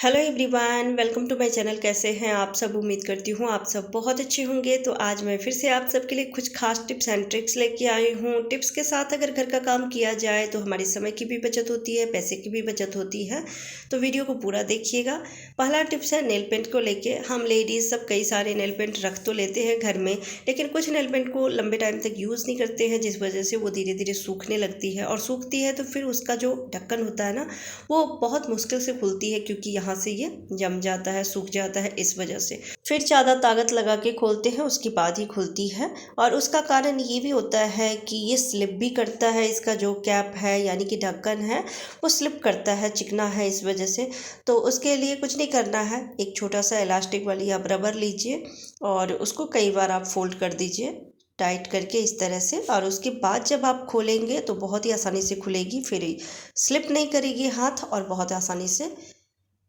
Hello everyone, welcome to my channel. कैसे हैं आप सब? उम्मीद करती हूँ आप सब बहुत अच्छे होंगे। तो आज मैं फिर से आप सबके लिए कुछ खास टिप्स एंड ट्रिक्स लेके आई हूँ। टिप्स के साथ अगर घर का काम किया जाए तो हमारे समय की भी बचत होती है, पैसे की भी बचत होती है। तो वीडियो को पूरा देखिएगा। पहला टिप्स है नेल पेंट को लेके। हम लेडीज़ सब कई सारे नेल पेंट रख तो लेते हैं घर में, लेकिन कुछ नेल पेंट को लंबे टाइम तक यूज़ नहीं करते हैं, जिस वजह से वो धीरे धीरे सूखने लगती है। और सूखती है तो फिर उसका जो ढक्कन होता है ना, वो बहुत मुश्किल से खुलती है, क्योंकि यहाँ से ये जम जाता है, सूख जाता है। इस वजह से फिर ज़्यादा ताकत लगा के खोलते हैं, उसके बाद ही खुलती है। और उसका कारण ये भी होता है कि ये स्लिप भी करता है। इसका जो कैप है यानी कि ढक्कन है वो स्लिप करता है, चिकना है इस वजह से। तो उसके लिए कुछ नहीं करना है, एक छोटा सा इलास्टिक वाली आप रबर लीजिए और उसको कई बार आप फोल्ड कर दीजिए टाइट करके इस तरह से। और उसके बाद जब आप खोलेंगे तो बहुत ही आसानी से खुलेगी, फिर स्लिप नहीं करेगी हाथ और बहुत आसानी से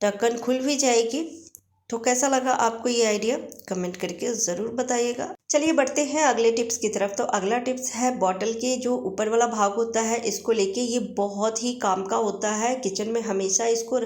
ढक्कन खुल भी जाएगी। तो कैसा लगा आपको ये आइडिया? कमेंट करके ज़रूर बताइएगा। चलिए बढ़ते हैं अगले टिप्स की तरफ। तो अगला टिप्स है बॉटल के जो ऊपर वाला भाग होता है, इसको लेके। ये बहुत ही काम का होता है, किचन में हमेशा इसको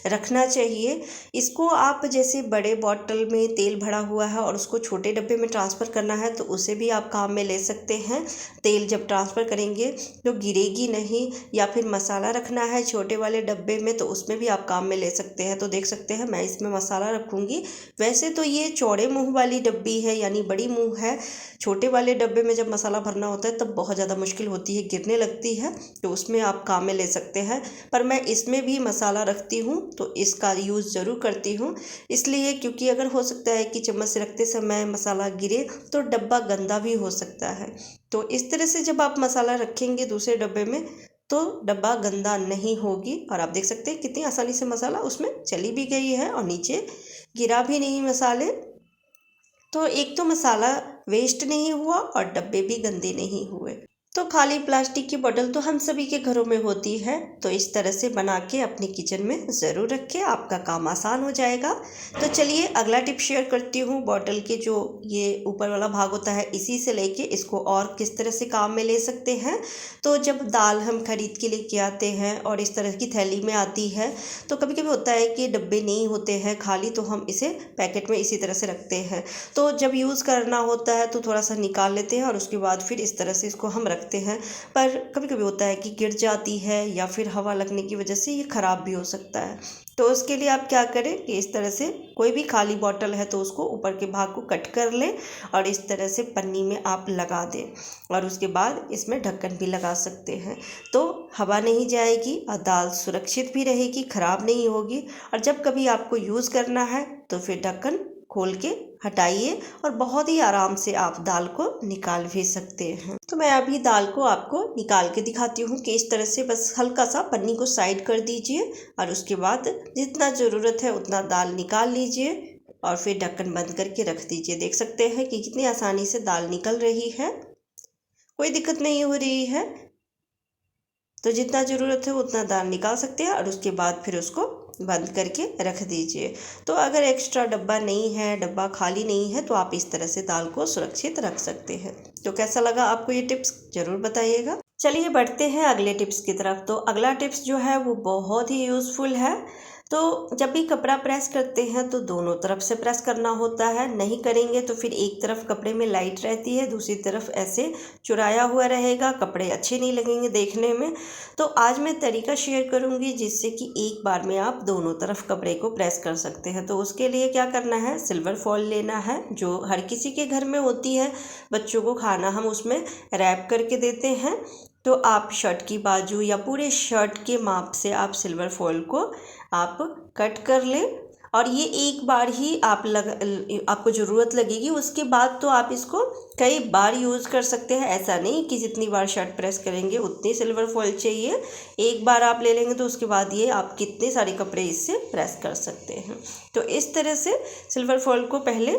रखना चाहिए। इसको आप जैसे बड़े बॉटल में तेल भरा हुआ है और उसको छोटे डब्बे में ट्रांसफ़र करना है तो उसे भी आप काम में ले सकते हैं। तेल जब ट्रांसफ़र करेंगे तो गिरेगी नहीं। या फिर मसाला रखना है छोटे वाले डब्बे में तो उसमें भी आप काम में ले सकते हैं। तो देख सकते हैं मैं इसमें मसाला रखूँगी। वैसे तो ये चौड़े मुँह वाली डब्बी है, यानी बड़ी मुँह है। छोटे वाले डब्बे में जब मसाला भरना होता है तब बहुत ज़्यादा मुश्किल होती है, गिरने लगती है। तो उसमें आप काम में ले सकते हैं। पर मैं इसमें भी मसाला रखती हूँ तो इसका यूज़ ज़रूर करती हूँ। इसलिए क्योंकि अगर हो सकता है कि चम्मच से रखते समय मसाला गिरे तो डब्बा गंदा भी हो सकता है। तो इस तरह से जब आप मसाला रखेंगे दूसरे डब्बे में तो डब्बा गंदा नहीं होगी। और आप देख सकते हैं कितनी आसानी से मसाला उसमें चली भी गई है और नीचे गिरा भी नहीं मसाले। तो एक तो मसाला वेस्ट नहीं हुआ और डब्बे भी गंदे नहीं हुए। तो खाली प्लास्टिक की बोतल तो हम सभी के घरों में होती है, तो इस तरह से बना के अपने किचन में ज़रूर रखें, आपका काम आसान हो जाएगा। तो चलिए अगला टिप शेयर करती हूँ। बोतल के जो ये ऊपर वाला भाग होता है, इसी से लेके इसको और किस तरह से काम में ले सकते हैं। तो जब दाल हम खरीद के लेके आते हैं और इस तरह की थैली में आती है, तो कभी कभी होता है कि डब्बे नहीं होते हैं खाली, तो हम इसे पैकेट में इसी तरह से रखते हैं। तो जब यूज़ करना होता है तो थोड़ा सा निकाल लेते हैं और उसके बाद फिर इस तरह से इसको हम रखते हैं। पर कभी कभी होता है कि गिर जाती है या फिर हवा लगने की वजह से ये ख़राब भी हो सकता है। तो उसके लिए आप क्या करें कि इस तरह से कोई भी खाली बॉटल है तो उसको ऊपर के भाग को कट कर लें और इस तरह से पन्नी में आप लगा दें। और उसके बाद इसमें ढक्कन भी लगा सकते हैं, तो हवा नहीं जाएगी और दाल सुरक्षित भी रहेगी, ख़राब नहीं होगी। और जब कभी आपको यूज़ करना है तो फिर ढक्कन खोल के हटाइए और बहुत ही आराम से आप दाल को निकाल भी सकते हैं। तो मैं अभी दाल को आपको निकाल के दिखाती हूँ कि इस तरह से बस हल्का सा पन्नी को साइड कर दीजिए और उसके बाद जितना ज़रूरत है उतना दाल निकाल लीजिए और फिर ढक्कन बंद करके रख दीजिए। देख सकते हैं कि कितनी आसानी से दाल निकल रही है, कोई दिक्कत नहीं हो रही है। तो जितना ज़रूरत है उतना दाल निकाल सकते हैं और उसके बाद फिर उसको बंद करके रख दीजिए। तो अगर एक्स्ट्रा डब्बा नहीं है, डब्बा खाली नहीं है, तो आप इस तरह से दाल को सुरक्षित रख सकते हैं। तो कैसा लगा आपको ये टिप्स? ज़रूर बताइएगा। चलिए बढ़ते हैं अगले टिप्स की तरफ। तो अगला टिप्स जो है वो बहुत ही यूज़फुल है। तो जब भी कपड़ा प्रेस करते हैं तो दोनों तरफ से प्रेस करना होता है। नहीं करेंगे तो फिर एक तरफ कपड़े में लाइट रहती है, दूसरी तरफ ऐसे चुराया हुआ रहेगा, कपड़े अच्छे नहीं लगेंगे देखने में। तो आज मैं तरीका शेयर करूंगी जिससे कि एक बार में आप दोनों तरफ कपड़े को प्रेस कर सकते हैं। तो उसके लिए क्या करना है, सिल्वर फॉइल लेना है जो हर किसी के घर में होती है। बच्चों को खाना हम उसमें रैप करके देते हैं। तो आप शर्ट की बाजू या पूरे शर्ट के माप से आप सिल्वर फॉइल को आप कट कर लें। और ये एक बार ही आपको ज़रूरत लगेगी, उसके बाद तो आप इसको कई बार यूज़ कर सकते हैं। ऐसा नहीं कि जितनी बार शर्ट प्रेस करेंगे उतनी सिल्वर फॉइल चाहिए। एक बार आप ले लेंगे तो उसके बाद ये आप कितने सारे कपड़े इससे प्रेस कर सकते हैं। तो इस तरह से सिल्वर फॉइल को पहले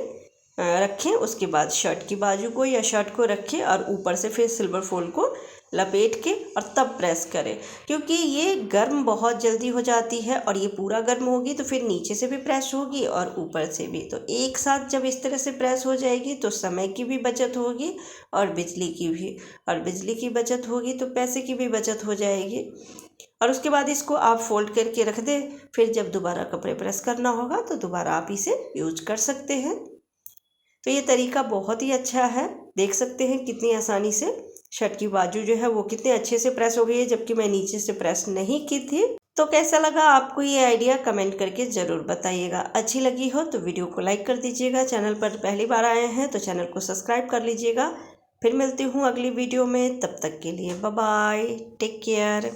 रखें, उसके बाद शर्ट की बाजू को या शर्ट को रखें और ऊपर से फिर सिल्वर फॉइल को लपेट के और तब प्रेस करें, क्योंकि ये गर्म बहुत जल्दी हो जाती है और ये पूरा गर्म होगी तो फिर नीचे से भी प्रेस होगी और ऊपर से भी। तो एक साथ जब इस तरह से प्रेस हो जाएगी तो समय की भी बचत होगी और बिजली की भी, और बिजली की बचत होगी तो पैसे की भी बचत हो जाएगी। और उसके बाद इसको आप फोल्ड करके रख दें। फिर जब दोबारा कपड़े प्रेस करना होगा तो दोबारा आप इसे यूज कर सकते हैं। तो ये तरीका बहुत ही अच्छा है। देख सकते हैं कितनी आसानी से शर्ट की बाजू जो है वो कितने अच्छे से प्रेस हो गई है, जबकि मैं नीचे से प्रेस नहीं की थी। तो कैसा लगा आपको ये आइडिया, कमेंट करके ज़रूर बताइएगा। अच्छी लगी हो तो वीडियो को लाइक कर दीजिएगा। चैनल पर पहली बार आए हैं तो चैनल को सब्सक्राइब कर लीजिएगा। फिर मिलती हूँ अगली वीडियो में, तब तक के लिए बाय बाय, टेक केयर।